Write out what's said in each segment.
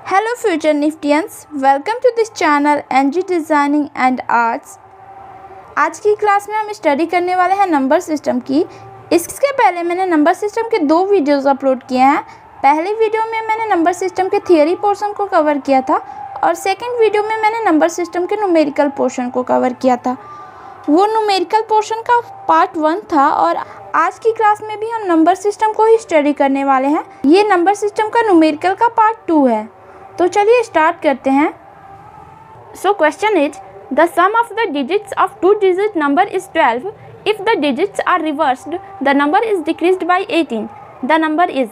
Hello future Niftians, welcome to this channel NG Designing and Arts। आज की class में हम स्टडी करने वाले हैं नंबर सिस्टम की। इसके पहले मैंने नंबर सिस्टम के 2 वीडियोस अपलोड किए हैं। पहले वीडियो में मैंने नंबर सिस्टम के थियरी पोर्शन को कवर किया था और सेकंड वीडियो में मैंने नंबर सिस्टम के न्यूमेरिकल पोर्शन को कवर किया था। वो न्यूमेरिकल पोर्शन का पार्ट 1 था और आज की क्लास में भी हम नंबर सिस्टम को ही स्टडी करने वाले हैं। ये नंबर सिस्टम का न्यूमेरिकल का पार्ट 2 है। तो चलिए स्टार्ट करते हैं। So question is the sum of the digits of 2 digit number is 12 if the digits are reversed the number is decreased by 18 the number is.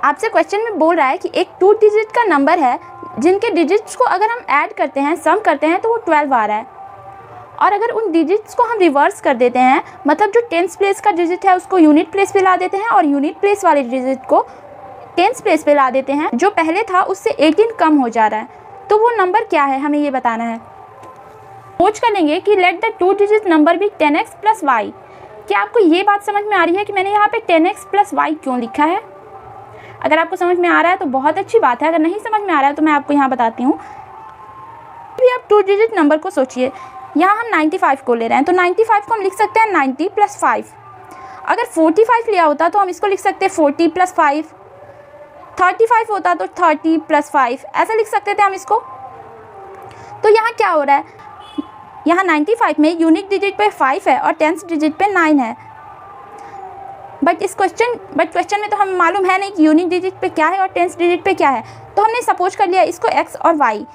आपसे क्वेश्चन में बोल रहा है कि एक 2 डिजिट का नंबर है जिनके डिजिट्स को अगर हम ऐड करते हैं, सम करते हैं तो वो 12 आ रहा है। और अगर उन डिजिट्स को हम रिवर्स कर देते हैं, मतलब जो टेंस प्लेस का डिजिट है उसको यूनिट प्लेस पे ला देते हैं और यूनिट प्लेस वाले डिजिट को टेंस प्लेस पे ला देते हैं, जो पहले था उससे 18 कम हो जा रहा है, तो वो नंबर क्या है हमें ये बताना है। सोच कर लेंगे कि लेट द 2 डिजिट नंबर भी 10x प्लस वाई। क्या आपको ये बात समझ में आ रही है कि मैंने यहाँ पे 10x प्लस वाई क्यों लिखा है? अगर आपको समझ में आ रहा है तो बहुत अच्छी बात है, अगर नहीं समझ में आ रहा है तो मैं आपको यहाँ बताती हूँ। अभी आप 2 डिजिट नंबर को सोचिए, यहाँ हम 95 को ले रहे हैं तो 95 को हम लिख सकते हैं 90 प्लस 5। अगर 45 लिया होता तो हम इसको लिख सकते हैं 40 प्लस 5। 35 होता तो 30 प्लस 5, ऐसा लिख सकते थे हम इसको। तो यहाँ क्या हो रहा है, यहाँ 95 में यूनिक डिजिट पे 5 है और टेंस डिजिट पे 9 है। बट क्वेश्चन में तो हमें मालूम है नहीं कि यूनिक डिजिट पे क्या है और टेंस डिजिट पे क्या है, तो हमने सपोज कर लिया इसको x और y।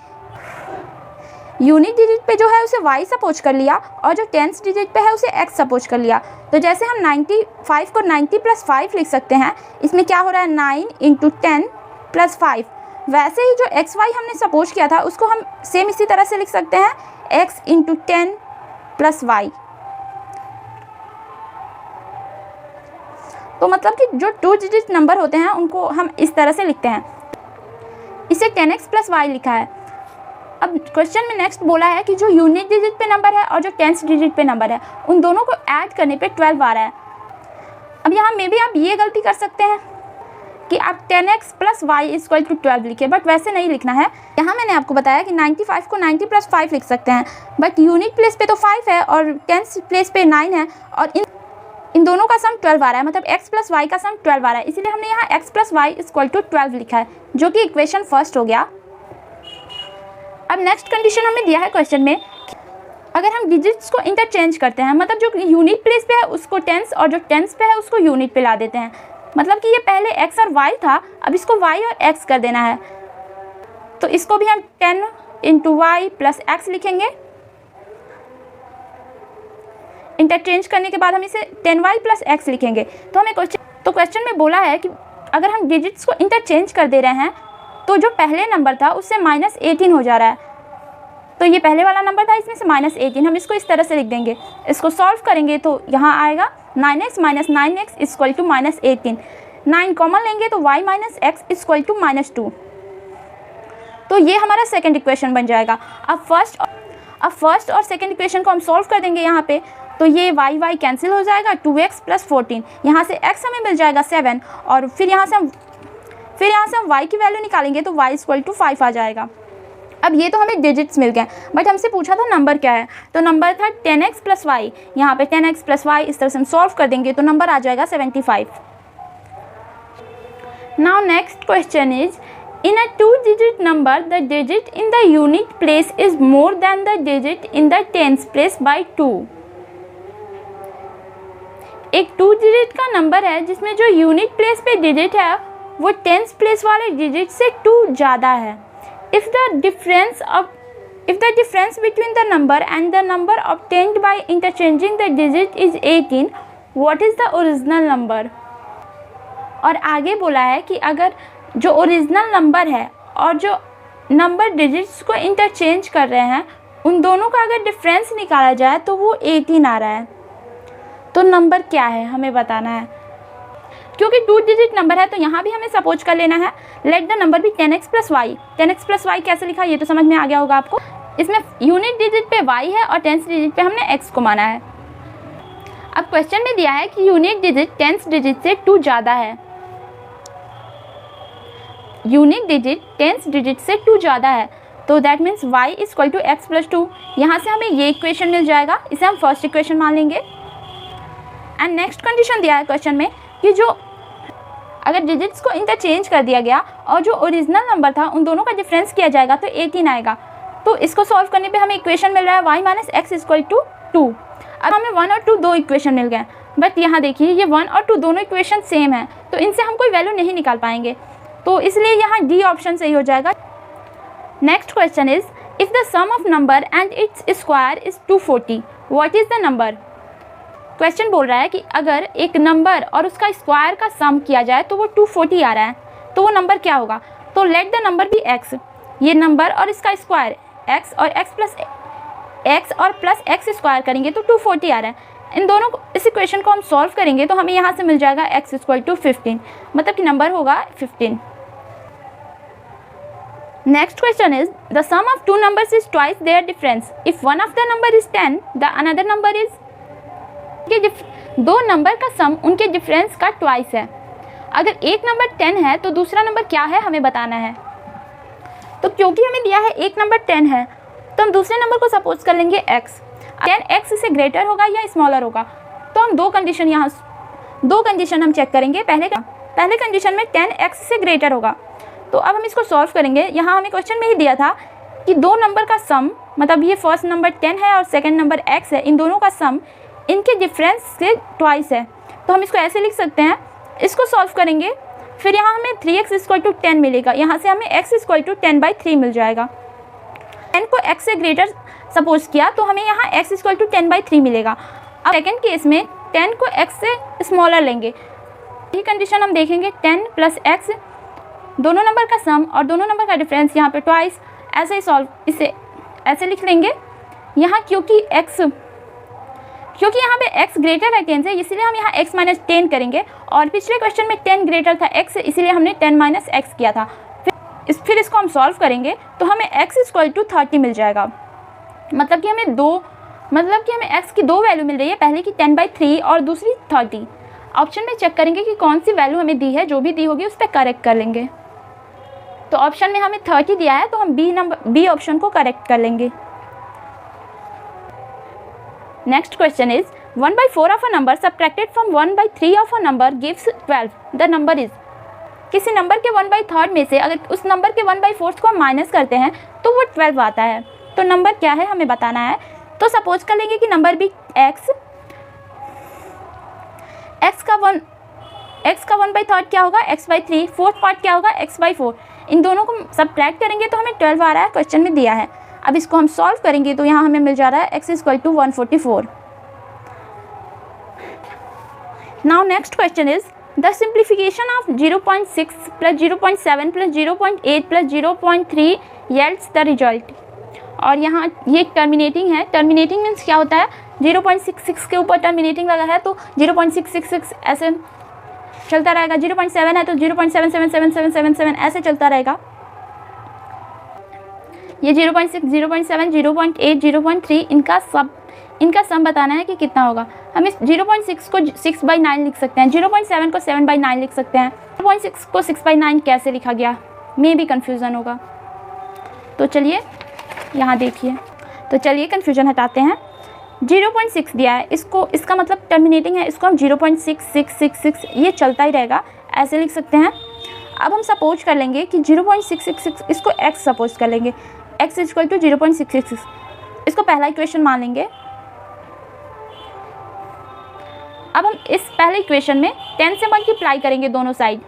यूनिक डिजिट पे जो है उसे y सपोज कर लिया और जो टेंस डिजिट पे है उसे x सपोज कर लिया। तो जैसे हम 95 को 90 प्लस 5 लिख सकते हैं, इसमें क्या हो रहा है 9 इंटू 10 प्लस 5। वैसे ही जो एक्स वाई हमने सपोज किया था उसको हम सेम इसी तरह से लिख सकते हैं x इंटू 10 प्लस वाई। तो मतलब कि जो 2 डिजिट नंबर होते हैं उनको हम इस तरह से लिखते हैं। इसे 10x प्लस वाई लिखा है। अब क्वेश्चन में नेक्स्ट बोला है कि जो यूनिट डिजिट पे नंबर है और जो टेंस डिजिट पे नंबर है उन दोनों को ऐड करने पे 12 आ रहा है। अब यहाँ में भी आप ये गलती कर सकते हैं कि आप 10x plus y equal to 12 लिखें, बट वैसे नहीं लिखना है। यहाँ मैंने आपको बताया कि 95 को 90 प्लस 5 लिख सकते हैं, बट यूनिट प्लेस पे तो 5 है और टेंस प्लेस पे 9 है और इन दोनों का सम 12 आ रहा है, मतलब x प्लस वाई का सम 12 आ रहा है। इसीलिए हमने यहाँ x plus y equal to 12 लिखा है, जो कि इक्वेशन फर्स्ट हो गया। अब नेक्स्ट कंडीशन हमें दिया है क्वेश्चन में, अगर हम डिजिट्स को इंटरचेंज करते हैं, मतलब जो यूनिट प्लेस पे है उसको टेंस और जो टेंस पे है उसको यूनिट पे ला देते हैं, मतलब कि ये पहले x और y था, अब इसको y और x कर देना है। तो इसको भी हम 10 इंटू वाई प्लस एक्स लिखेंगे। इंटरचेंज करने के बाद हम इसे 10y प्लस एक्स लिखेंगे। तो हमें क्वेश्चन में बोला है कि अगर हम डिजिट्स को इंटरचेंज कर दे रहे हैं तो जो पहले नंबर था उससे -18 हो जा रहा है। तो ये पहले वाला नंबर था, इसमें से -18, हम इसको इस तरह से लिख देंगे। इसको सॉल्व करेंगे तो यहाँ आएगा 9x minus 9x equal to -18। 9 common लेंगे तो y minus x equal to -2। तो ये हमारा सेकेंड इक्वेशन बन जाएगा। अब फर्स्ट और सेकेंड इक्वेशन को हम सॉल्व कर देंगे यहाँ पे, तो ये y कैंसिल हो जाएगा। 2x प्लस 14, यहाँ से x हमें मिल जाएगा 7 और फिर यहाँ से हम y की वैल्यू निकालेंगे तो y इक्वल टू 5 आ जाएगा। अब ये तो हमें डिजिट्स मिल गए, बट हमसे पूछा था नंबर क्या है, तो नंबर था 10x प्लस वाई। यहाँ पे 10x प्लस वाई इस तरह से हम सॉल्व कर देंगे तो नंबर आ जाएगा 75। Now next question is in a 2 digit number the digit in the unit place is more than the digit in the tens place by 2। एक 2 डिजिट का नंबर है जिसमें जो यूनिट प्लेस पे डिजिट है वो टेंस प्लेस वाले digit से 2 ज़्यादा है। If the difference between the number and the number obtained by interchanging the digit is 18, what is the original number? और आगे बोला है कि अगर जो ओरिजिनल नंबर है और जो नंबर डिजिट्स को इंटरचेंज कर रहे हैं उन दोनों का अगर डिफरेंस निकाला जाए तो वो 18 आ रहा है। तो नंबर क्या है हमें बताना है। क्योंकि 2 डिजिट नंबर है तो यहाँ भी हमें सपोज कर लेना है लेट द नंबर भी 10x plus Y. 10x plus Y कैसे लिखा ये तो समझ में आ गया होगा आपको। इसमें यूनिट डिजिट पे y है और टेंस डिजिट पे हमने x को माना है। अब क्वेश्चन में दिया है कि यूनिट डिजिट टेंस डिजिट से 2 ज़्यादा है। यूनिक डिजिट 10th डिजिट से 2 ज़्यादा है, तो that means y is equal to x plus 2। यहाँ से हमें ये इक्वेशन मिल जाएगा, इसे हम फर्स्ट इक्वेशन मान लेंगे। एंड नेक्स्ट कंडीशन दिया है क्वेश्चन में कि जो अगर डिजिट्स को इंटरचेंज कर दिया गया और जो ओरिजिनल नंबर था उन दोनों का डिफरेंस किया जाएगा तो 18 आएगा। तो इसको सॉल्व करने पे हमें इक्वेशन मिल रहा है y minus x equal to 2। अब हमें 1 और 2 दो इक्वेशन मिल गए, बट यहाँ देखिए ये 1 और 2 दोनों इक्वेशन सेम है, तो इनसे हम कोई वैल्यू नहीं निकाल पाएंगे, तो इसलिए यहाँ डी ऑप्शन सही हो जाएगा। Next question is if the sum of number and its square is 240 what is the number. Question बोल रहा है कि अगर एक नंबर और उसका स्क्वायर का सम किया जाए तो वो 240 आ रहा है, तो वो नंबर क्या होगा। तो let the number be x, ये नंबर और इसका स्क्वायर x और x प्लस एक्स स्क्वायर करेंगे तो 240 आ रहा है। इन दोनों को इस इक्वेशन को हम सॉल्व करेंगे तो हमें यहाँ से मिल जाएगा x इक्वल टू 15, मतलब कि नंबर होगा 15। Next question is the sum of two numbers is twice their difference if one of the number is 10 the another number is. दो नंबर का सम उनके डिफरेंस का ट्वाइस है। अगर एक नंबर 10 है तो दूसरा नंबर क्या है हमें बताना है। तो क्योंकि हमें दिया है एक नंबर 10 है तो हम दूसरे नंबर को सपोज कर लेंगे x। 10x से ग्रेटर होगा या स्मॉलर होगा, तो हम दो कंडीशन हम चेक करेंगे। पहले कंडीशन में 10x से ग्रेटर होगा, तो अब हम इसको सॉल्व करेंगे। यहाँ हमें क्वेश्चन में ही दिया था कि दो नंबर का सम, मतलब ये फर्स्ट नंबर 10 है और सेकंड नंबर x है, इन दोनों का सम इनके डिफरेंस से ट्वाइस है, तो हम इसको ऐसे लिख सकते हैं। इसको सॉल्व करेंगे, फिर यहाँ हमें 3x इक्वल टू 10 मिलेगा, यहाँ से हमें x इक्वल टू 10/3 मिल जाएगा। 10 को x से ग्रेटर सपोज किया तो हमें यहाँ x इक्वल टू 10/3 मिलेगा। अब सेकेंड केस में 10 को x से स्मॉलर लेंगे, ये कंडीशन हम देखेंगे 10 प्लस x, दोनों नंबर का सम और दोनों नंबर का डिफरेंस यहाँ पे ट्वाइस, ऐसे ही सॉल्व इसे ऐसे लिख लेंगे। यहाँ क्योंकि यहाँ पे x ग्रेटर है 10 से, इसलिए हम यहाँ x माइनस 10 करेंगे, और पिछले क्वेश्चन में 10 ग्रेटर था x से, इसलिए हमने 10 माइनस x किया था। फिर इसको हम सॉल्व करेंगे तो हमें x इक्वल टू 30 मिल जाएगा, मतलब कि हमें x की दो वैल्यू मिल रही है, पहले की 10/3 और दूसरी 30। ऑप्शन में चेक करेंगे कि कौन सी वैल्यू हमें दी है, जो भी दी होगी उस पर करेक्ट कर लेंगे। तो ऑप्शन में हमें 30 दिया है, तो हम बी ऑप्शन को करेक्ट कर लेंगे। Next question is 1/4 of a number subtracted from 1/3 of a number gives 12 the number is. किसी नंबर के 1/3 में से अगर उस नंबर के 1/4 को हम माइनस करते हैं तो वो 12 आता है, तो नंबर क्या है हमें बताना है। तो सपोज कर लेंगे कि नंबर भी x का 1/3 क्या होगा x/3, फोर्थ पार्ट क्या होगा x/4। इन दोनों को सब्ट्रैक्ट करेंगे तो हमें 12 आ रहा है, क्वेश्चन में दिया है। अब इसको हम सॉल्व करेंगे तो यहाँ हमें मिल जा रहा है x equal to 144। Now next question is the simplification of 0.6 plus 0.7 plus 0.8 plus 0.3 yields the result. और यहाँ ये टर्मिनेटिंग है। टर्मिनेटिंग मीन्स क्या होता है, 0.66 के ऊपर टर्मिनेटिंग लगा है तो 0.666 ऐसे चलता रहेगा, 0.7 है तो 0.77777 ऐसे चलता रहेगा। ये 0.6, 0.7, 0.8, 0.3 इनका सम बताना है कि कितना होगा। हम इस 0.6 को 6/9 लिख सकते हैं, 0.7 को 7/9 लिख सकते हैं। 0.6 को 6/9 कैसे लिखा गया, में भी कन्फ्यूज़न होगा। तो चलिए यहाँ देखिए, तो चलिए कन्फ्यूजन हटाते हैं। 0.6 दिया है, इसका मतलब टर्मिनेटिंग है, इसको हम 0.6666 ये चलता ही रहेगा, ऐसे लिख सकते हैं। अब हम सपोज कर लेंगे कि 0.666 इसको x सपोज कर लेंगे, x इक्वल टू 0.666, इसको पहला इक्वेशन मान लेंगे। अब हम इस पहले इक्वेशन में 10 से मल्टीप्लाई करेंगे दोनों साइड,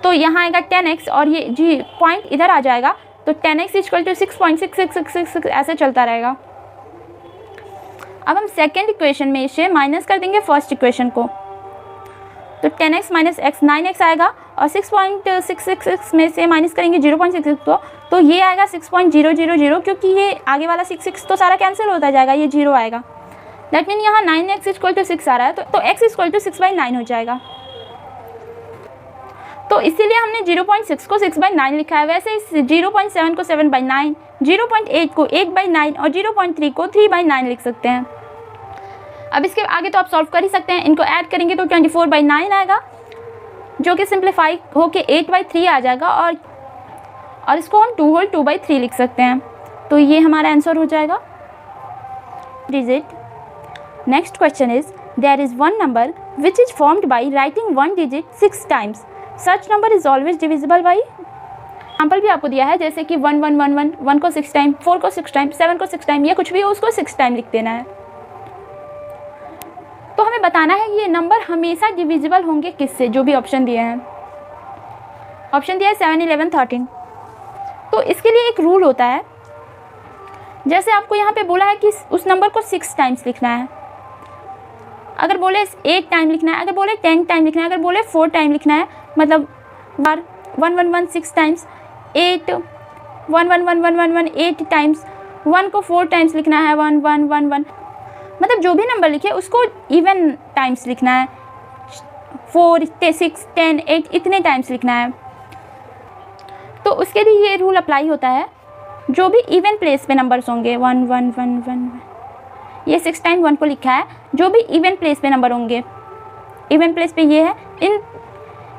तो यहाँ आएगा 10x और ये जी पॉइंट इधर आ जाएगा, तो 10x इक्वल टू 6.6666 ऐसे चलता रहेगा। अब हम सेकेंड इक्वेशन में इसे माइनस कर देंगे फर्स्ट इक्वेशन को, तो 10x माइनस x 9x आएगा, और 6.666 में से माइनस करेंगे 0.66 को, तो ये आएगा 6.000, क्योंकि ये आगे वाला 6 तो सारा कैंसिल होता जाएगा, ये 0 आएगा। दैट मीन यहाँ 9x इक्वल टू 6 आ रहा है, तो x इक्वल टू 6/9 हो जाएगा। तो इसीलिए हमने 0.6 को 6/9 लिखा है। वैसे इस 0.7 को 7/9, 0.8 को 8/9 और 0.3 को 3/9 लिख सकते हैं। अब इसके आगे तो आप सॉल्व कर ही सकते हैं, इनको ऐड करेंगे तो 24/9 आएगा, जो कि सिंप्लीफाई होके 8/3 आ जाएगा, और और इसको हम 2 होल 2/3 लिख सकते हैं। तो ये हमारा आंसर हो जाएगा digit. Next question is there is one number which is formed by writing one digit 6 times, such number is always divisible by. Example भी आपको दिया है, जैसे कि 1 1 1 1 1 को 6 टाइम, 4 को 6 टाइम, 7 को 6 टाइम, या कुछ भी हो उसको 6 टाइम लिख देना है। तो हमें बताना है ये नंबर हमेशा डिविजिबल होंगे किससे, जो भी ऑप्शन दिए हैं। ऑप्शन दिया है 7 11 13। तो इसके लिए एक रूल होता है, जैसे आपको यहाँ पे बोला है कि उस नंबर को 6 टाइम्स लिखना है। अगर बोले 8 टाइम लिखना है, अगर बोले 10 टाइम लिखना है, अगर बोले 4 टाइम लिखना है, मतलब 1 1 1 6 टाइम्स, 8 1 1 1 1 1 1 8 टाइम्स, 1 को 4 टाइम्स लिखना है, 1 1 1 1, मतलब जो भी नंबर लिखे उसको इवन टाइम्स लिखना है, 4 6 10 8 इतने टाइम्स लिखना है। तो उसके लिए ये रूल अप्लाई होता है, जो भी इवन प्लेस पे नंबर्स होंगे 1 1 1 1, ये 6 टाइम 1 को लिखा है, जो भी इवन प्लेस पे नंबर होंगे, इवन प्लेस पे ये है,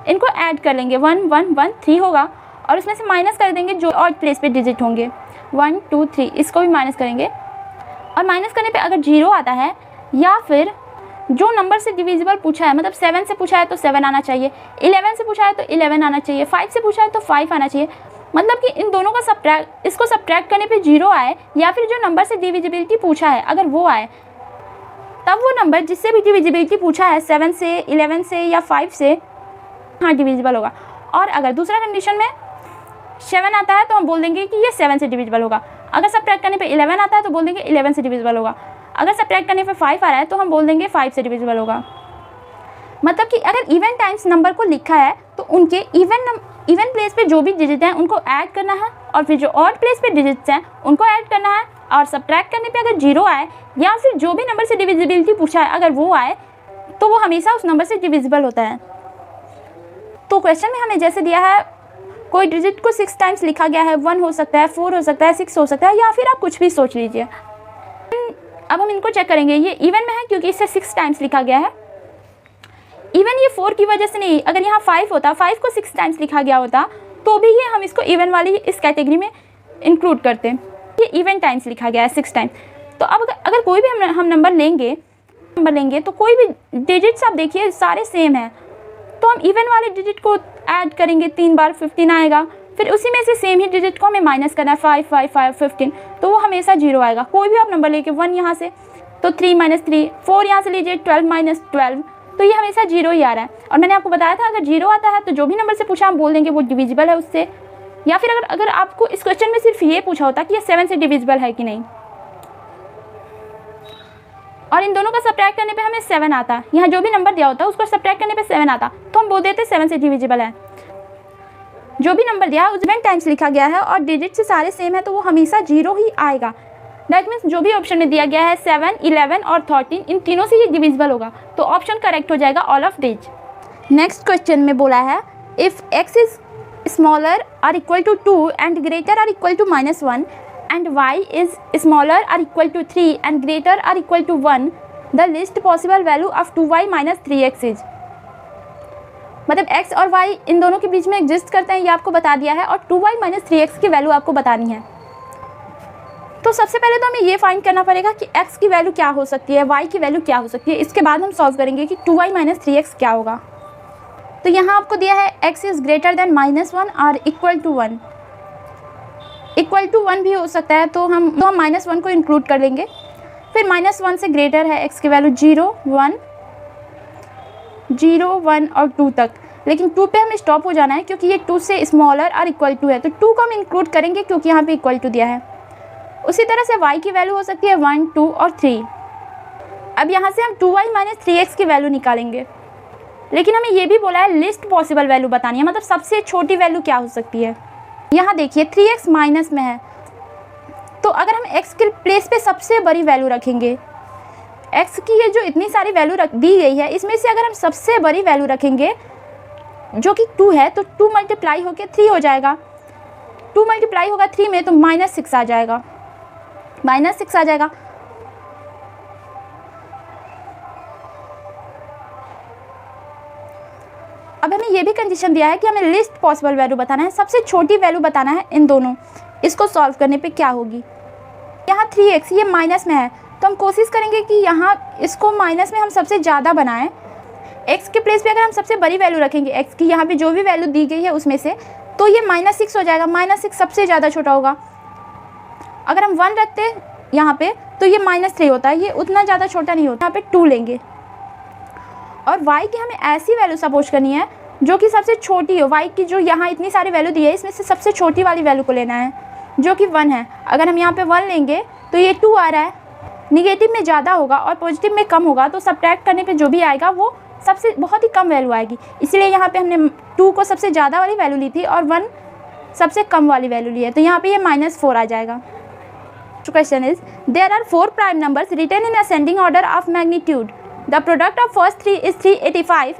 इनको ऐड कर लेंगे, 1 1 1 3 होगा, और उसमें से माइनस कर देंगे जो ऑड प्लेस पे डिजिट होंगे, 1 2 3, इसको भी माइनस करेंगे। और माइनस करने पे अगर 0 आता है, या फिर जो नंबर से डिविजिबल पूछा है, मतलब 7 से पूछा है तो 7 आना चाहिए, 11 से पूछा है तो 11 आना चाहिए, 5 से पूछा है तो 5 आना चाहिए, मतलब कि इन दोनों का इसको सब्ट्रैक्ट करने पे 0 आए, या फिर जो नंबर से डिविजिबिलिटी पूछा है अगर वो आए, तब वो नंबर जिससे भी डिविजिबिलिटी पूछा है 7 से 11 से या 5 से, हाँ डिविजिबल होगा। और अगर दूसरा कंडीशन में 7 आता है तो हम बोल देंगे कि ये 7 से डिविजिबल होगा। अगर सब्ट्रैक्ट करने पे 11 आता है तो बोल देंगे 11 से डिविजिबल होगा। अगर सब्ट्रैक्ट करने पे 5 आ रहा है तो हम बोल देंगे 5 से डिविजिबल होगा। मतलब कि अगर इवन टाइम्स नंबर को लिखा है तो उनके इवन प्लेस पे जो भी डिजिट हैं उनको ऐड करना है, और फिर जो ऑड प्लेस पे डिजिट्स हैं उनको ऐड करना है, और सब्ट्रैक्ट करने पे अगर 0 आए, या फिर जो भी नंबर से डिविजिबिलिटी पूछा है अगर वो आए, तो वो हमेशा उस नंबर से डिविजिबल होता है। तो क्वेश्चन में हमें जैसे दिया है, कोई डिजिट को 6 टाइम्स लिखा गया है, 1 हो सकता है, 4 हो सकता है, 6 हो सकता है, या फिर आप कुछ भी सोच लीजिए। अब हम इनको चेक करेंगे, ये इवन में है क्योंकि इसे 6 टाइम्स लिखा गया है। इवन ये 4 की वजह से नहीं, अगर यहाँ 5 होता, 5 को 6 टाइम्स लिखा गया होता, तो भी ये हम इसको इवन वाली इस कैटेगरी में इंक्लूड करते हैं। ये इवन टाइम्स लिखा गया है 6 टाइम्स। तो अब अगर कोई भी हम नंबर लेंगे तो कोई भी डिजिट्स आप देखिए सारे सेम हैं, तो हम इवन वाले डिजिट को ऐड करेंगे 3 बार, 15 आएगा। फिर उसी में से सेम ही डिजिट को हमें माइनस करना है, 5 5 5 15, तो वो हमेशा 0 आएगा। कोई भी आप नंबर लेके 1 यहाँ से तो 3 - 3, 4 यहाँ से लीजिए 12 - 12, तो ये हमेशा 0 ही आ रहा है। और मैंने आपको बताया था अगर 0 आता है तो जो भी नंबर से पूछा हम बोल देंगे वो डिविजिबल है उससे। या फिर अगर आपको इस क्वेश्चन में सिर्फ ये पूछा होता कि ये 7 से डिविजिबल है कि नहीं, और इन दोनों का सब्ट्रैक्ट करने पे हमें 7 आता, यहाँ जो भी नंबर दिया होता उसको सब्ट्रैक्ट करने पे 7 आता, तो हम बोल देते 7 से डिविजिबल है। जो भी नंबर दिया उस 7 टाइम्स लिखा गया है और डिजिट से सारे सेम है, तो वो हमेशा 0 ही आएगा। दैट मीन्स जो भी ऑप्शन में दिया गया है 7, 11 और 13, इन तीनों से ये डिविजिबल होगा, तो ऑप्शन करेक्ट हो जाएगा all of these. Next question में बोला है if x is smaller or equal to 2 and greater or equal to -1 and y is smaller or equal to 3 and greater or equal to 1, the least possible value of 2y minus 3x is। मतलब x और y इन दोनों के बीच में exist करते हैं, ये आपको बता दिया है, और 2y minus 3x की वैल्यू आपको बतानी है। तो सबसे पहले तो हमें ये फाइंड करना पड़ेगा कि x की वैल्यू क्या हो सकती है, y की वैल्यू क्या हो सकती है। इसके बाद हम सॉल्व करेंगे कि 2y minus 3x क्या होगा। तो यहाँ आपको दिया है x इज़ ग्रेटर देन -1 और इक्वल टू 1। इक्वल टू 1 भी हो सकता है, तो हम -1 को इंक्लूड कर लेंगे। फिर -1 से ग्रेटर है x की वैल्यू 0 1 0 1 और 2 तक, लेकिन 2 पे हमें स्टॉप हो जाना है क्योंकि ये 2 से स्मॉलर और इक्वल टू है, तो 2 को हम इंक्लूड करेंगे क्योंकि यहाँ पे इक्वल टू दिया है। उसी तरह से y की वैल्यू हो सकती है 1 2 और 3। अब यहाँ से हम 2y minus 3x की वैल्यू निकालेंगे, लेकिन हमें ये भी बोला है लिस्ट पॉसिबल वैल्यू बतानी है, मतलब सबसे छोटी वैल्यू क्या हो सकती है। यहाँ देखिए 3x माइनस में है, तो अगर हम x के प्लेस पे सबसे बड़ी वैल्यू रखेंगे, x की ये जो इतनी सारी वैल्यू दी गई है इसमें से अगर हम सबसे बड़ी वैल्यू रखेंगे जो कि 2 है, तो 2 मल्टीप्लाई होकर 3 हो जाएगा। 2 मल्टीप्लाई होगा 3 में तो -6 आ जाएगा, -6 आ जाएगा। अब हमें ये भी कंडीशन दिया है कि हमें लिस्ट पॉसिबल वैल्यू बताना है, सबसे छोटी वैल्यू बताना है इन दोनों। इसको सॉल्व करने पे क्या होगी, यहाँ 3x ये माइनस में है तो हम कोशिश करेंगे कि यहाँ इसको माइनस में हम सबसे ज़्यादा बनाएं। x के प्लेस पे अगर हम सबसे बड़ी वैल्यू रखेंगे x की, यहाँ पे जो भी वैल्यू दी गई है उसमें से, तो ये -6 हो जाएगा। -6 सबसे ज़्यादा छोटा होगा। अगर हम 1 रखते यहाँ पे तो ये -3 होता है, ये उतना ज़्यादा छोटा नहीं होता। यहाँ पे 2 लेंगे और y की हमें ऐसी वैल्यू सपोज करनी है जो कि सबसे छोटी हो। y की जो यहाँ इतनी सारी वैल्यू दी है इसमें से सबसे छोटी वाली वैल्यू को लेना है जो कि 1 है। अगर हम यहाँ पे 1 लेंगे तो ये 2 आ रहा है, निगेटिव में ज़्यादा होगा और पॉजिटिव में कम होगा, तो सब्ट्रैक्ट करने पे जो भी आएगा वो सबसे बहुत ही कम वैल्यू आएगी। इसलिए यहाँ पे हमने 2 को सबसे ज़्यादा वाली वैल्यू ली थी और 1 सबसे कम वाली वैल्यू ली है, तो यहाँ पे ये -4 आ जाएगा। Question is there are 4 prime numbers written in ascending order of magnitude. The product of first 3 is 385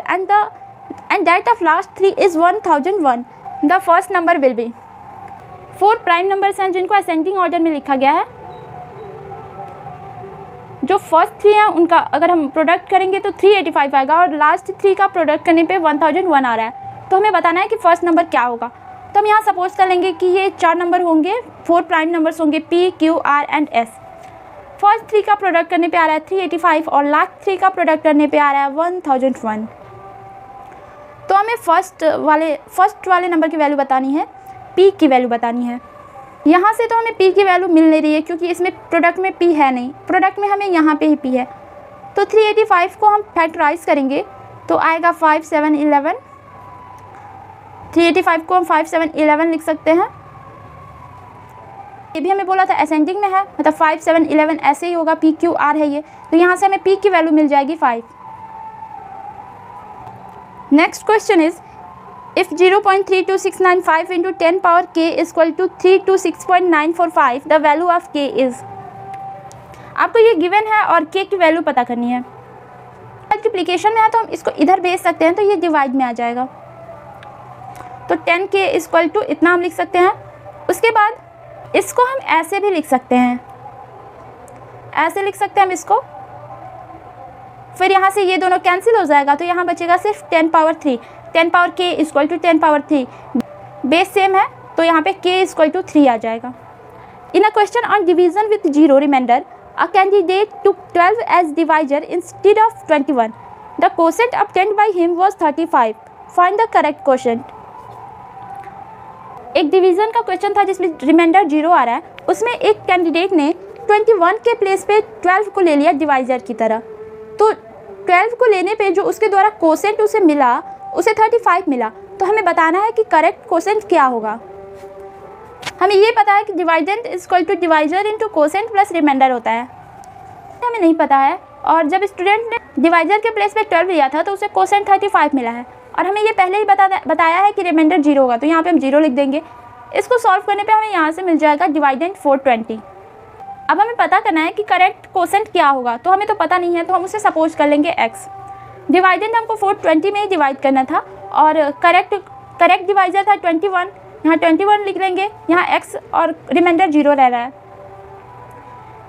and that of last 3 is 1001. The first number will be 4 prime numbers हैं जिनको असेंडिंग ऑर्डर में लिखा गया है। जो first 3 हैं उनका अगर हम प्रोडक्ट करेंगे तो 385 आएगा और लास्ट 3 का प्रोडक्ट करने पे 1001 आ रहा है। तो हमें बताना है कि फर्स्ट नंबर क्या होगा। तो हम यहाँ सपोज कर लेंगे कि ये 4 नंबर होंगे, 4 प्राइम नंबर्स होंगे P, Q, R and S। First 3 का प्रोडक्ट करने पे आ रहा है 385 और लास्ट 3 का प्रोडक्ट करने पे आ रहा है 1001। तो हमें फर्स्ट वाले नंबर की वैल्यू बतानी है, P की वैल्यू बतानी है। यहाँ से तो हमें P की वैल्यू मिल नहीं रही है क्योंकि इसमें प्रोडक्ट में P है नहीं, प्रोडक्ट में हमें यहाँ पे ही P है। तो 385 को हम फैक्टराइज करेंगे तो आएगा 5 7 11। 385 को हम 5 7 11 लिख सकते हैं। ये भी हमें बोला था असेंडिंग में है, मतलब 5 7 11 ऐसे ही होगा, P Q R है ये, तो यहाँ से हमें P की वैल्यू मिल जाएगी 5। Next question is if 0.32695 into 10 power k is equal to 326.945 the value of k is। आपको ये गिवन है और k की वैल्यू पता करनी है। मल्टीप्लिकेशन में है तो हम इसको इधर भेज सकते हैं तो ये डिवाइड में आ जाएगा। तो 10k is equal to इतना हम लिख सकते हैं। उसके बाद इसको हम ऐसे भी लिख सकते हैं, ऐसे लिख सकते हैं हम इसको। फिर यहाँ से ये दोनों कैंसिल हो जाएगा तो यहाँ बचेगा सिर्फ 10 power 3। 10 power k is equal to 10 power 3। Base same है तो यहाँ पे k इज इक्वल टू 3 आ जाएगा। In a question on division with 0 remainder a candidate took 12 as divisor instead of 21। The quotient obtained by him was 35। Find the correct quotient. एक division का question था जिसमें रिमाइंडर 0 आ रहा है, उसमें एक कैंडिडेट ने 21 के प्लेस पे 12 को ले लिया डिवाइजर की तरह। तो 12 को लेने पे जो उसके द्वारा क्वोशेंट उसे मिला उसे 35 मिला। तो हमें बताना है कि करेक्ट क्वोशेंट क्या होगा। हमें ये पता है कि dividend is equal to divisor into quotient plus remainder होता है, हमें नहीं पता है। और जब स्टूडेंट ने डिवाइजर के प्लेस पे 12 लिया था तो उसे क्वोशेंट 35 मिला है और हमें ये पहले ही बताया है कि रिमाइंडर 0 होगा, तो यहाँ पे हम 0 लिख देंगे। इसको सॉल्व करने पे हमें यहाँ से मिल जाएगा डिवाइडेंट 420। अब हमें पता करना है कि करेक्ट क्वोशेंट क्या होगा, तो हमें तो पता नहीं है तो हम उसे सपोज कर लेंगे x। डिवाइडेंट हमको 420 में ही डिवाइड करना था और करेक्ट डिवाइजर था 21, यहाँ 21 लिख लेंगे, यहाँ x और रिमाइंडर 0 रह रहा है।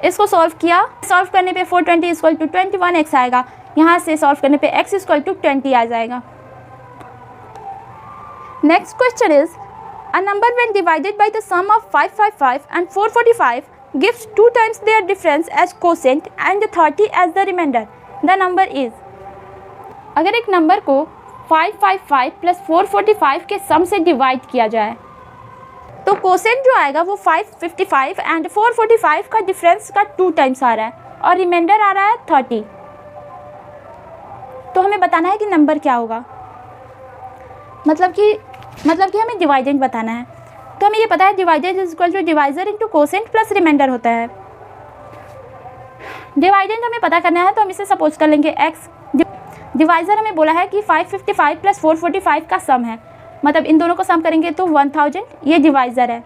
इसको सॉल्व किया, सॉल्व करने पे 420 इक्वल टू 21x आएगा, यहाँ से सॉल्व करने पे x इक्वल टू 20 आ जाएगा। Next question is a number when divided by the sum of 555 and 445 gives 2 times their difference as quotient and 30 as the remainder. The number is। अगर एक number को 555 प्लस 445 के सम से divide किया जाए तो क्वोशेंट जो आएगा वो 555 एंड 445 का डिफरेंस का 2 टाइम्स आ रहा है और रिमाइंडर आ रहा है 30। तो हमें बताना है कि नंबर क्या होगा, मतलब कि हमें डिवाइडेंट बताना है। तो हमें ये पता है divided is equal to divisor into quotient plus remainder होता है। डिवाइडेंट हमें पता करना है तो हम इसे सपोज कर लेंगे x। डिवाइजर हमें बोला है कि 555 प्लस 445 का सम है, मतलब इन दोनों को सम करेंगे तो 1000, ये डिवाइजर है।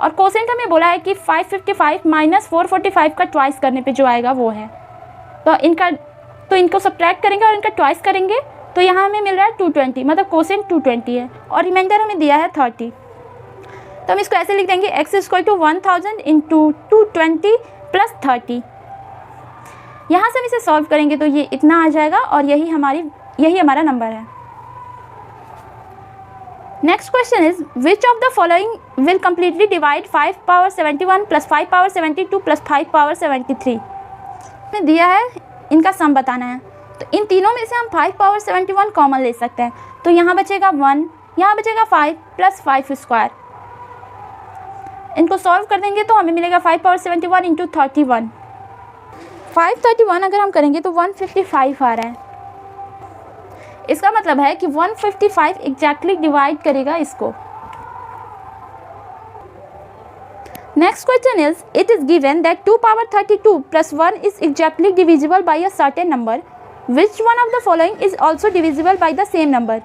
और क्वोशेंट हमें बोला है कि 555 माइनस 445 का ट्वाइस करने पे जो आएगा वो है। तो इनको सब्ट्रैक्ट करेंगे और इनका ट्वाइस करेंगे तो यहाँ हमें मिल रहा है 220, मतलब क्वोशेंट 220 है और रिमाइंडर हमें दिया है 30। तो हम इसको ऐसे लिख देंगे x equal to 1000 into 220 plus 30। यहाँ से हम इसे सॉल्व करेंगे तो ये इतना आ जाएगा और यही हमारा नंबर है। Next question is which of the following will completely divide 5 power 71 plus 5 power 72 plus 5 power 73 में दिया है, इनका सम बताना है। तो इन तीनों में से हम 5 पावर 71 कॉमन ले सकते हैं, तो यहाँ बचेगा 1, यहाँ बचेगा 5 प्लस 5 स्क्वायर। इनको सॉल्व कर देंगे तो हमें मिलेगा 5 पावर 71 इंटू 31। 531 अगर हम करेंगे तो 155 आ रहा है। इसका मतलब है कि 155 एग्जैक्टली डिवाइड करेगा इसको। Next question is it is given that 2 power 32 plus 1 is exactly divisible by a certain number, which one of the following is also divisible by the same number.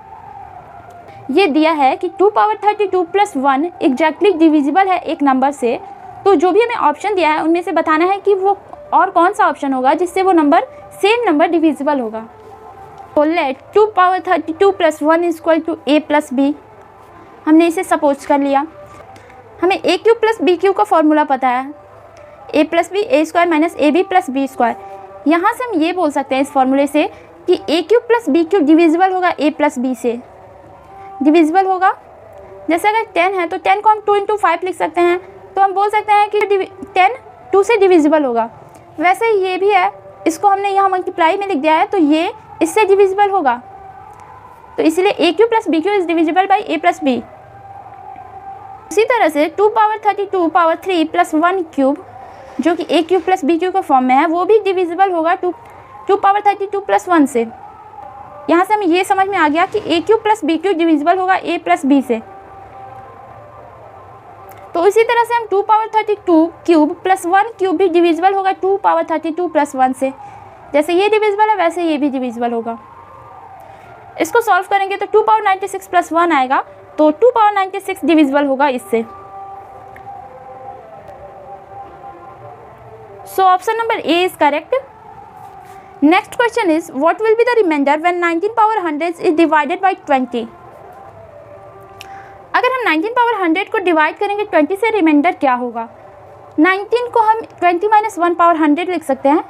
ये दिया है कि 2 पावर 32 प्लस 1 एग्जैक्टली डिविजिबल है एक number से, तो जो भी हमें ऑप्शन दिया है उनमें से बताना है कि वो और कौन सा ऑप्शन होगा जिससे वो नंबर सेम नंबर डिविजिबल होगा। तो let 2 power 32 plus 1 is equal to a plus b, हमने इसे सपोज कर लिया। हमें a cube plus B cube का फॉर्मूला पता है, a plus b a square minus a b plus b square. यहाँ से हम ये बोल सकते हैं इस फॉर्मूले से कि a cube plus B cube divisible होगा a प्लस बी से, डिविजिबल होगा। जैसे अगर 10 है तो 10 को हम 2 इंटू 5 लिख सकते हैं, तो हम बोल सकते हैं कि 10 2 से डिविजिबल होगा। वैसे ये भी है, इसको हमने यहाँ मल्टीप्लाई में लिख दिया है तो ये इससे डिविजिबल होगा, तो इसलिए A Q plus B Q is divisible by A plus B. इसी तरह से 2 पावर 32 पावर 3 प्लस 1 क्यूब जो कि A cube plus B cube के फॉर्म में है, वो भी डिविजिबल होगा 2 पावर 32 प्लस 1 से। यहाँ से हमें ये समझ में आ गया कि A cube plus B cube divisible होगा ए प्लस बी से। तो इसी तरह से हम 2 पावर 32 क्यूब प्लस 1 क्यूब भी डिविजिबल होगा 2 पावर 32 प्लस 1 से। जैसे ये डिविजिबल है वैसे ये भी डिविजिबल होगा। इसको सॉल्व करेंगे तो 2 पावर 96 प्लस 1 आएगा, तो 2 पावर 96 डिविजिबल होगा इससे। So option number A is correct. Next question is what will be the reminder when 19 power 100 is divided by 20। अगर हम 19 पावर 100 को डिवाइड करेंगे 20 से, रिमाइंडर क्या होगा। 19 को हम 20 माइनस 1 पावर 100 लिख सकते हैं,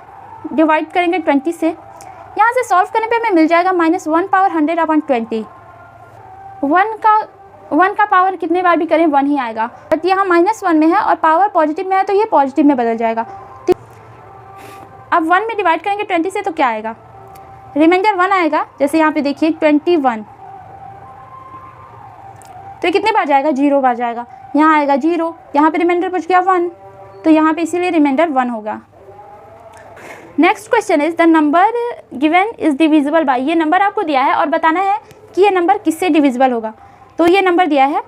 डिवाइड करेंगे 20 से। यहाँ से सॉल्व करने पे हमें मिल जाएगा माइनस 1 पावर 100 अपॉन 20। 1 का पावर कितने बार भी करें 1 ही आएगा, बट यहाँ -1 में है और पावर पॉजिटिव में है तो ये पॉजिटिव में बदल जाएगा। अब 1 में डिवाइड करेंगे 20 से तो क्या आएगा, रिमाइंडर 1 आएगा। जैसे यहाँ पे देखिए 21, तो ये कितने बार जाएगा 0 बार जाएगा, यहाँ आएगा 0, यहाँ पे रिमाइंडर बच गया 1, तो यहाँ पे इसीलिए रिमाइंडर 1 होगा। Next question is the number given is divisible by. ये नंबर आपको दिया है और बताना है कि ये नंबर किससे डिविजिबल होगा। तो ये नंबर दिया है,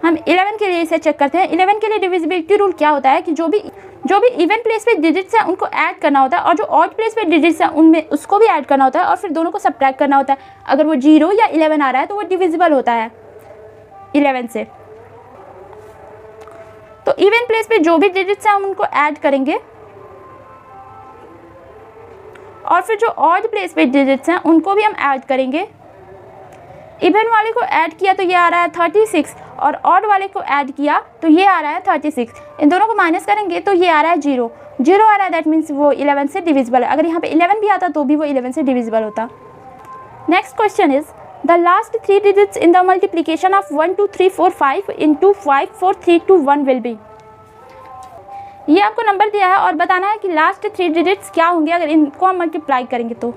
हम 11 के लिए इसे चेक करते हैं। 11 के लिए डिविजिबिलिटी रूल क्या होता है कि जो भी इवन प्लेस पे डिजिट्स हैं उनको ऐड करना होता है, और जो ऑड प्लेस पे डिजिट्स हैं उनमें उसको भी ऐड करना होता है, और फिर दोनों को सब्ट्रैक्ट करना होता है। अगर वो 0 या 11 आ रहा है तो वो डिविजिबल होता है 11 से। तो इवन प्लेस पे जो भी डिजिट्स हैं हम उनको ऐड करेंगे, और फिर जो ऑड प्लेस पे डिजिट्स हैं उनको भी हम ऐड करेंगे। इवन वाले को ऐड किया तो ये आ रहा है 36, और ऑड वाले को ऐड किया तो ये आ रहा है 36। इन दोनों को माइनस करेंगे तो ये आ रहा है 0 आ रहा है, दैट मीन्स वो 11 से डिविजिबल है। अगर यहाँ पे 11 भी आता तो भी वो 11 से डिविजिबल होता। Next question is the last 3 digits in the multiplication of 1 2 3 4 5 into 5 4 3 2 1 will be. ये आपको नंबर दिया है और बताना है कि लास्ट 3 डिजिट्स क्या होंगे अगर इनको हम मल्टीप्लाई करेंगे तो।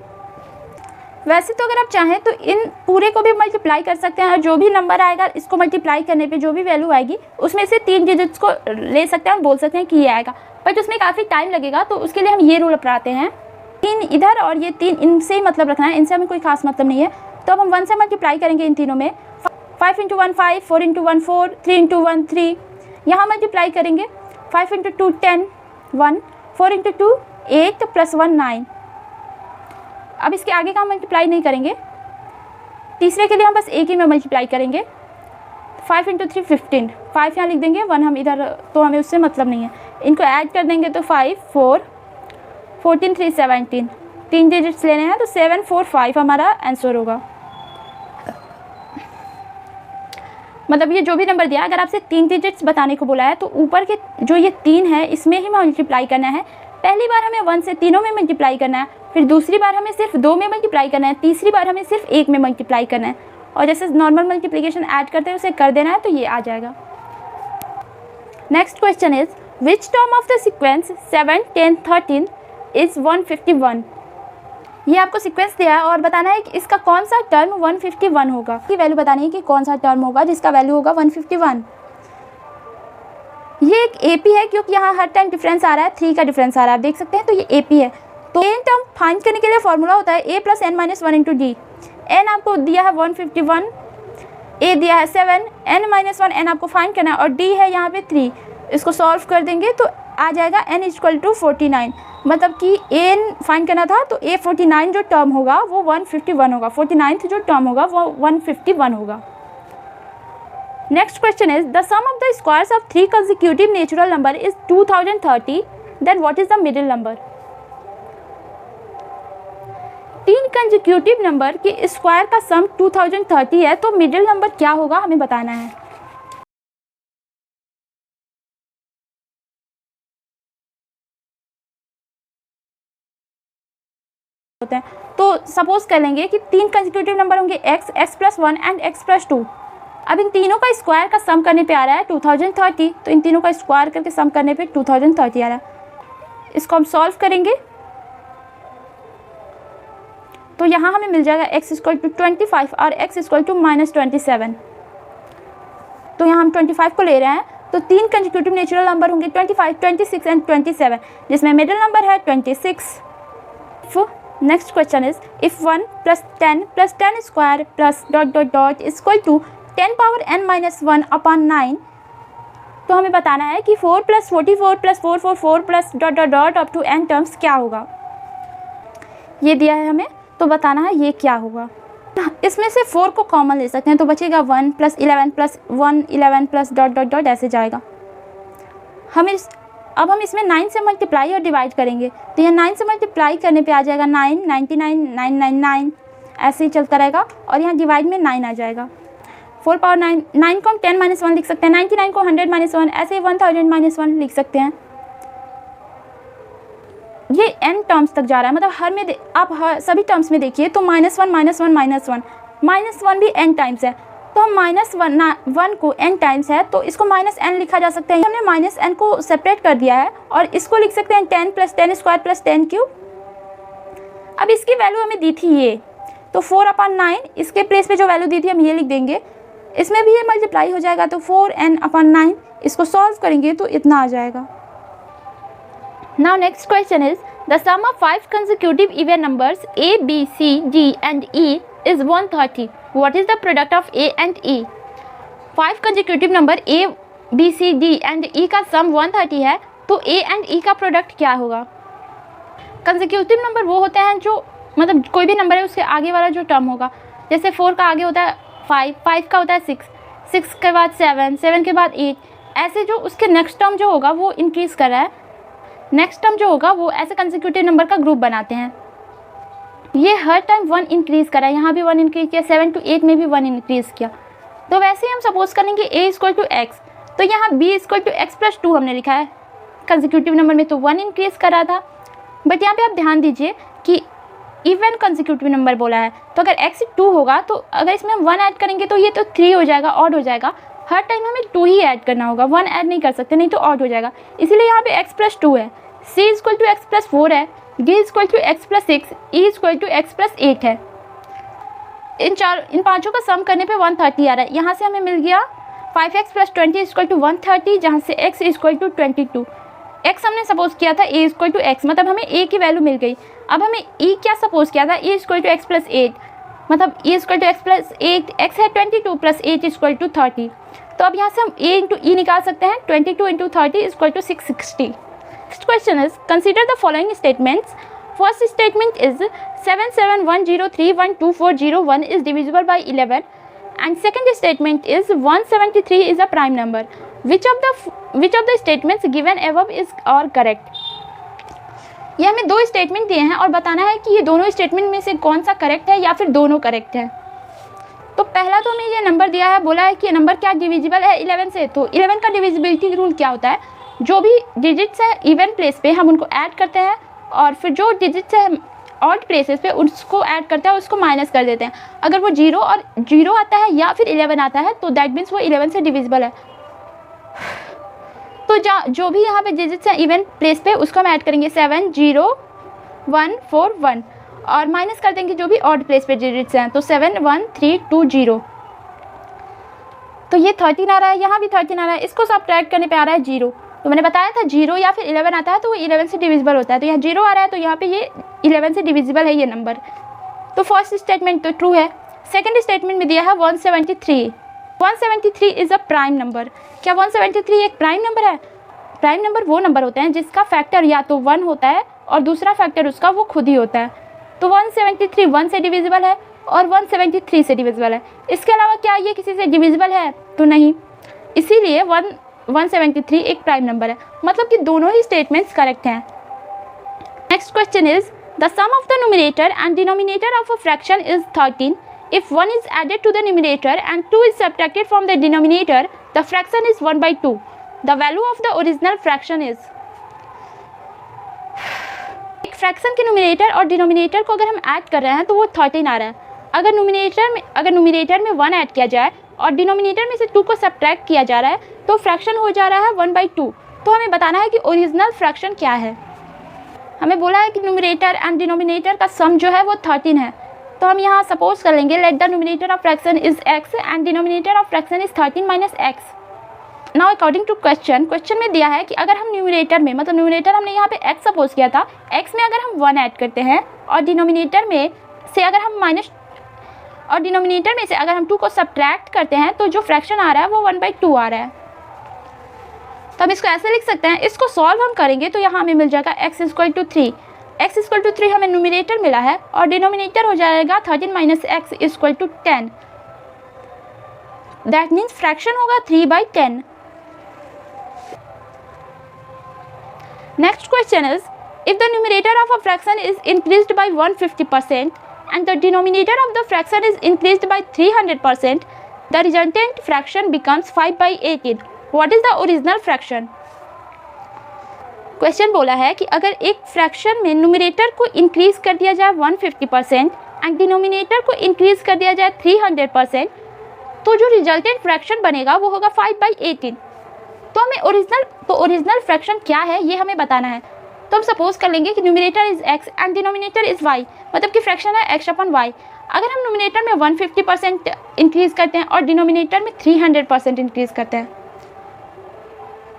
वैसे तो अगर आप चाहें तो इन पूरे को भी मल्टीप्लाई कर सकते हैं, और जो भी नंबर आएगा इसको मल्टीप्लाई करने पे जो भी वैल्यू आएगी उसमें से 3 डिजिट्स को ले सकते हैं और बोल सकते हैं कि ये आएगा, बट उसमें काफ़ी टाइम लगेगा। तो उसके लिए हम ये रूल अपनाते हैं, 3 इधर और ये 3 इनसे ही मतलब रखना है, इनसे हमें कोई खास मतलब नहीं है। तो अब हम 1 से मल्टीप्लाई करेंगे इन तीनों में। 5 इंटू 1 5, 4 इंटू 1 4, 3 इंटू 1 3। यहाँ मल्टीप्लाई करेंगे 5 इंटू 2 10 1, 4 इंटू 2 8 प्लस 1 9। अब इसके आगे का हम मल्टीप्लाई नहीं करेंगे, तीसरे के लिए हम बस एक ही में मल्टीप्लाई करेंगे। 5 इंटू 3 15, 5 यहाँ लिख देंगे, 1 हम इधर, तो हमें उससे मतलब नहीं है। इनको ऐड कर देंगे तो 5 4 14 3 17, 3 डिजिट्स लेने हैं तो 7 4 5 हमारा आंसर होगा। मतलब ये जो भी नंबर दिया, अगर आपसे 3 डिजिट्स बताने को बोला है तो ऊपर के जो ये 3 है इसमें ही मल्टीप्लाई करना है। पहली बार हमें 1 से तीनों में मल्टीप्लाई करना है, फिर दूसरी बार हमें सिर्फ 2 में मल्टीप्लाई करना है, तीसरी बार हमें सिर्फ 1 में मल्टीप्लाई करना है। और जैसे नॉर्मल मल्टीप्लिकेशन ऐड करते हैं उसे कर देना है, तो ये आ जाएगा। Next question is which term of the sequence 7, 10, 13 is 151। ये आपको सीक्वेंस दिया है और बताना है कि इसका कौन सा टर्म 151 होगा। की वैल्यू बतानी है कि कौन सा टर्म होगा जिसका वैल्यू होगा 151। ये एक एपी है क्योंकि यहाँ हर टाइम डिफरेंस आ रहा है, 3 का डिफरेंस आ रहा है, आप देख सकते हैं, तो ये एपी है। तो एन टर्म फाइंड करने के लिए फॉर्मूला होता है A plus N minus 1 into D. N आपको दिया है 151, ए दिया है 7, एन माइनस 1 एन आपको फाइंड करना है और डी है यहाँ पे 3। इसको सॉल्व कर देंगे तो आ जाएगा n इक्वल टू 49, मतलब कि एन फाइंड करना था तो ए 49 जो टर्म होगा वो 151 होगा, 49th जो टर्म होगा वो 151 होगा। Next question is the sum of the squares of 3 consecutive natural number is 2030, then what is the middle number. 3 consecutive number के स्क्वायर का सम 2030 है, तो मिडिल नंबर क्या होगा हमें बताना है। होते हैं तो सपोज कर लेंगे कि 3 कंसेक्यूटिव नंबर होंगे x, x plus 1 and x plus 2। अब इन तीनों का स्क्वायर का सम करने पे आ रहा है 2030, तो इन तीनों का स्क्वायर करके सम करने पे 2030 आ रहा है। इसको हम सॉल्व करेंगे तो यहाँ हमें मिल जाएगा x इक्वल टू 25 और x इक्वल टू -27। तो यहाँ हम 25 को ले रहे हैं, तो 3 कंसेक्यूटिव नेचुरल नंबर होंगे 25, 26 एंड 27, जिसमें मिडिल नंबर है 26। Next question is if 1 plus 10 square plus dot dot dot equal to 10 power n minus 1 upon 9, तो हमें बताना है कि 4 plus 44 plus 444 plus dot dot dot up to n terms क्या होगा। ये दिया है हमें, तो बताना है ये क्या होगा। इसमें से 4 को कॉमन ले सकते हैं, तो बचेगा 1 plus 11 plus 1 11 plus dot dot dot ऐसे जाएगा। अब हम इसमें 9 से मल्टीप्लाई और डिवाइड करेंगे, तो ये 9 से मल्टीप्लाई करने पे आ जाएगा 9, 99, 999 ऐसे ही चलता रहेगा और यहाँ डिवाइड में 9 आ जाएगा। 4 पावर 9 को हम 10 माइनस 1 लिख सकते हैं, 99 को 100 माइनस 1, ऐसे ही 1000 माइनस 1 लिख सकते हैं। ये n टर्म्स तक जा रहा है, मतलब हर में आप सभी टर्म्स में देखिए तो -1 -1 भी n टाइम्स है, तो हम -1 को n टाइम्स है तो इसको -n लिखा जा सकता है। हमने -n को सेपरेट कर दिया है और इसको लिख सकते हैं 10 प्लस 10 स्क्वायर प्लस 10 क्यूब। अब इसकी वैल्यू हमें दी थी ये, तो 4/9, इसके प्लेस पे जो वैल्यू दी थी हम ये लिख देंगे। इसमें भी ये मल्टीप्लाई हो जाएगा तो 4n/9, इसको सॉल्व करेंगे तो इतना आ जाएगा। Now next question is the sum of 5 consecutive even numbers a, b, c, d and e is 130. What is the product of a and e? 5 consecutive number a, b, c, d and e का सम 130 है, तो a and e का product क्या होगा। Consecutive number वो होते हैं जो मतलब कोई भी नंबर है उसके आगे वाला जो टर्म होगा, जैसे 4 का आगे होता है 5, 5 का होता है 6, 6 के बाद 7, 7 के बाद 8, ऐसे जो उसके नेक्स्ट टर्म जो होगा वो इंक्रीज़ कर रहा है, नेक्स्ट टर्म जो होगा वो ऐसे कंसेक्यूटिव नंबर का ग्रुप बनाते हैं। ये हर टाइम 1 इंक्रीज़ करा है, यहाँ भी 1 इंक्रीज़ किया, 7 to 8 में भी 1 इंक्रीज़ किया। तो वैसे ही हम सपोज करेंगे a इक्वल टू x, तो यहाँ b equal to x plus 2 हमने लिखा है, कंसेक्यूटिव नंबर में तो 1 इंक्रीज़ करा था, बट यहाँ पे आप ध्यान दीजिए कि इवन कंसेक्यूटिव नंबर बोला है, तो अगर x 2 होगा तो अगर इसमें हम 1 ऐड करेंगे तो ये तो 3 हो जाएगा, ऑड हो जाएगा। हर टाइम हमें 2 ही ऐड करना होगा, 1 ऐड नहीं कर सकते, नहीं तो ऑड हो जाएगा। इसीलिए यहाँ पे x प्लस 2 है, c equal to x plus 4 है, d equal to x plus 6, e equal to x plus 8 है। इन पाँचों का सम करने पे 130 आ रहा है। यहाँ से हमें मिल गया 5x प्लस 20 इक्वल टू 130, जहाँ से x इक्वल टू 22। x हमने सपोज किया था a इक्वल टू x, मतलब हमें a की वैल्यू मिल गई। अब हमें e क्या सपोज किया था, e equal to x plus 8, मतलब e equal to x plus 8, x है 22 प्लस 8 इक्वल टू 30। तो अब यहाँ से हम a इंटू ई निकाल सकते हैं, 22 into 30 equal to 660। Next question is consider the following statements. First statement is 7710312401 is divisible by 11, and second statement is 173 is a prime number. Which of the statements given above is or correct? ये हमें 2 statement दिए हैं और बताना है कि ये दोनों स्टेटमेंट में से कौन सा करेक्ट है या फिर दोनों करेक्ट है। तो पहला तो हमें ये नंबर दिया है, बोला है कि ये नंबर क्या डिविजिबल है 11 से। तो 11 का डिविजिबिलिटी रूल क्या होता है, जो भी डिजिट्स है इवन प्लेस पे हम उनको ऐड करते हैं और फिर जो डिजिट्स है ऑड प्लेसेस पे उसको ऐड करते हैं, उसको माइनस कर देते हैं। अगर वो 0 और 0 आता है या फिर 11 आता है तो दैट मीन्स वो 11 से डिविजिबल है। तो जो भी यहाँ पे डिजिट्स हैं इवन प्लेस पे उसको हम ऐड करेंगे 7 0 1 4 1 और माइनस कर देंगे जो भी ऑड प्लेस पे डिजिट्स हैं, तो 7 1 3 2 0। तो ये 13 आ रहा है, यहाँ भी 13 आ रहा है, इसको सब्ट्रैक्ट करने पे आ रहा है 0। तो मैंने बताया था 0 या फिर 11 आता है तो वो 11 से डिविजिबल होता है, तो यहाँ 0 आ रहा है तो यहाँ पे ये 11 से डिविजिबल है ये नंबर। तो फर्स्ट स्टेटमेंट तो ट्रू है। सेकंड स्टेटमेंट में दिया है 173। 173 इज़ अ प्राइम नंबर। क्या 173 एक प्राइम नंबर है? प्राइम नंबर वो नंबर होते हैं जिसका फैक्टर या तो 1 होता है और दूसरा फैक्टर उसका वो खुद ही होता है। तो 173 1 से डिविजिबल है और 173 से डिविजिबल है। इसके अलावा क्या ये किसी से डिविजिबल है? तो नहीं, इसीलिए 173 एक प्राइम नंबर है, मतलब कि दोनों ही स्टेटमेंट्स करेक्ट हैं। Next question is the sum of the numerator and denominator of a fraction is 13। If 1 is added to the numerator and 2 is subtracted from the denominator, the fraction is 1/2. The value of the original fraction is। एक fraction के numerator और denominator को अगर हम add कर रहे हैं तो वो 13 आ रहा है। अगर न्यूमरेटर में 1 ऐड किया जाए और डिनोमिनेटर में से 2 को सब्ट्रैक्ट किया जा रहा है तो फ्रैक्शन हो जा रहा है 1/2। तो हमें बताना है कि ओरिजिनल फ्रैक्शन क्या है। हमें बोला है कि न्यूमरेटर एंड डिनोमिनेटर का सम जो है वो 13 है, तो हम यहाँ सपोज कर लेंगे let the numerator of fraction is x and denominator of fraction is 13 minus x। Now according to question में दिया है कि अगर हम न्यूमरेटर में, मतलब न्यूमरेटर हमने यहाँ पे x सपोज किया था, x में अगर हम 1 ऐड करते हैं और डिनोमिनेटर में से अगर हम 2 को सब्ट्रैक्ट करते हैं तो जो फ्रैक्शन आ रहा है वो 1/2 आ रहा है। तो हम इसको ऐसे लिख सकते हैं। इसको सॉल्व हम करेंगे तो यहाँ हमें मिल जाएगा x = 3। x = 3 हमें न्यूमरेटर मिला है और डिनोमिनेटर हो जाएगा 13 minus x = 10। That means fraction होगा 3/10। Next question is if the numerator of a fraction is increased by 150% and the denominator of the fraction is increased by 300%, the resultant fraction becomes 5/18. What is the original fraction? Question बोला है कि अगर एक fraction में numerator को increase कर दिया जाए 150% एंड डिनोमिनेटर को इंक्रीज कर दिया जाए 300%, तो जो रिजल्टेंट फ्रैक्शन बनेगा वो होगा 5/18। तो हमें ओरिजिनल फ्रैक्शन क्या है ये हमें बताना है। तो हम सपोज कर लेंगे कि numerator is x and denominator is y, मतलब कि फ्रैक्शन है x/y। अगर हम न्यूमरेटर में 150% इंक्रीज करते हैं और डिनोमिनेटर में 300% इंक्रीज करते हैं,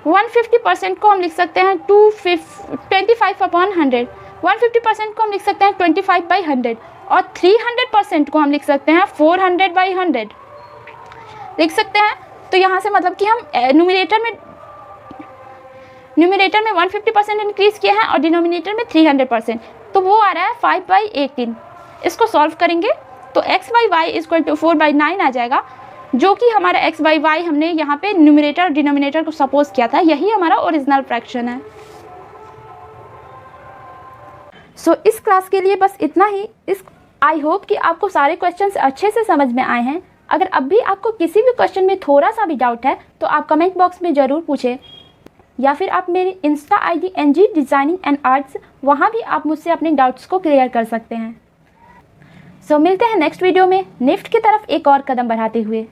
150% को हम लिख सकते हैं 25/100, 150% को हम लिख सकते हैं 25/100 और 300% को हम लिख सकते हैं 400/100 लिख सकते हैं। तो यहाँ से मतलब कि हम न्यूमरेटर में 150% इंक्रीज किया है और डिनोमिनेटर में 300%, तो वो आ रहा है 5/18। इसको सॉल्व करेंगे तो x/y = 4/9 आ जाएगा, जो कि हमारा x/y हमने यहाँ पे न्यूमरेटर और डिनोमिनेटर को सपोज किया था, यही हमारा ओरिजिनल फ्रैक्शन है। सो इस क्लास के लिए बस इतना ही। आई होप कि आपको सारे क्वेश्चंस अच्छे से समझ में आए हैं। अगर अब भी आपको किसी भी क्वेश्चन में थोड़ा सा भी डाउट है तो आप कमेंट बॉक्स में ज़रूर पूछें, या फिर आप मेरी Insta ID NG designing and arts, वहाँ भी आप मुझसे अपने डाउट्स को क्लियर कर सकते हैं। सो मिलते हैं नेक्स्ट वीडियो में निफ्ट की तरफ एक और कदम बढ़ाते हुए।